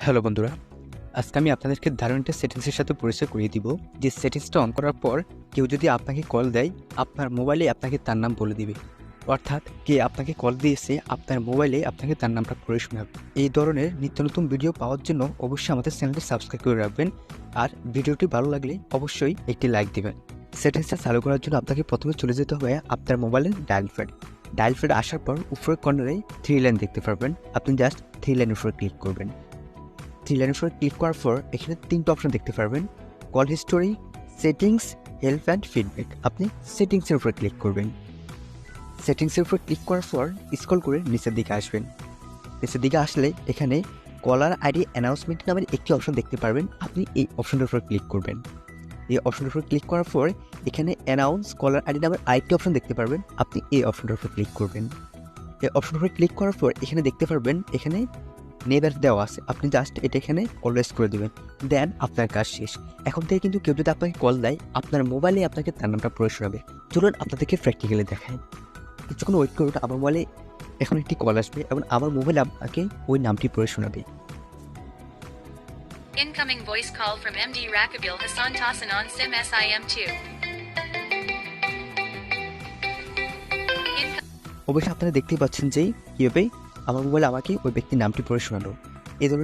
Hello বন্ধুরা, আজকে আমি আপনাদেরকে দারুণ একটা সেটিংসের সাথে পরিচয় করিয়ে দিব। যে সেটিংসটা অন করার পর কেউ যদি আপনাকে কল দেয়, আপনার মোবাইলে আপনাকে তার নাম বলে দিবে। অর্থাৎ কে আপনাকে কল দিয়েছে আপনার মোবাইলে আপনাকে তার নামটা পড়ে শোনাবে। এই ধরনের নিত্য নতুন ভিডিও পাওয়ার জন্য অবশ্যই আমাদের চ্যানেলটি সাবস্ক্রাইব করে রাখবেন। আর ভিডিওটি ভালো লাগলে অবশ্যই একটি লাইক দিবেন। সেটিংসটা চালু করার জন্য আপনাকে প্রথমে চলে যেতে হবে আপনার মোবাইলের ডায়াল প্যাড। ডায়াল প্যাডে আসার পর উপরের কর্নারে 3 লাইন দেখতে পারবেন। আপনি জাস্ট 3 লাইনের উপরে ক্লিক করবেন। 3 লাইনের উপরে ক্লিক করার পর এখানে 3টা অপশন দেখতে পারবেন: call history, settings, help and feedback. আপনি সেটিংসের উপরে ক্লিক করবেন। সেটিংসের উপর ক্লিক করার পর স্ক্রল করে নিচের দিকে আসবেন। নিচের দিকে আসলে এখানে কলার আইডি অ্যানাউন্সমেন্ট নামের একটি অপশন দেখতে পারবেন। আপনি এই অপশনটার উপর ক্লিক করবেন। এই অপশনটার উপর ক্লিক করার পর এখানে অ্যানাউন্স কলার আইডি নামের আরেকটি অপশন দেখতে পারবেন। আপনি এই অপশনটার উপর ক্লিক করবেন। এই অপশনের উপর ক্লিক করার পর এখানে দেখতে পারবেন এখানে নেভার দেওয়া আছে। আপনি জাস্ট এটা এখানে অলওয়েজ করে দেবেন, দেন আপনার কাজ শেষ। এখন থেকে কিন্তু কেউ যদি আপনাকে কল দেয় আপনার মোবাইলে আপনাকে তার নামটা পড়ে শোনাবে। চলুন আপনাদেরকে প্র্যাকটিক্যালি দেখায়। কিছুক্ষণ ওয়েট করুন, আমার মোবাইলে এখন একটি কল আসবে এবং আমার মোবাইলে আপনাকে ওই নামটি পড়ে শোনাবে। Incoming voice call from MD Rakabil Hassan Tassan on SIM SIM2. অবশ্যই আপনারা দেখতেই পাচ্ছেন যে কীভাবে আমার মোবাইলে আমাকে ওই ব্যক্তির নামটি পড়ে শোনালো। এই ধরনের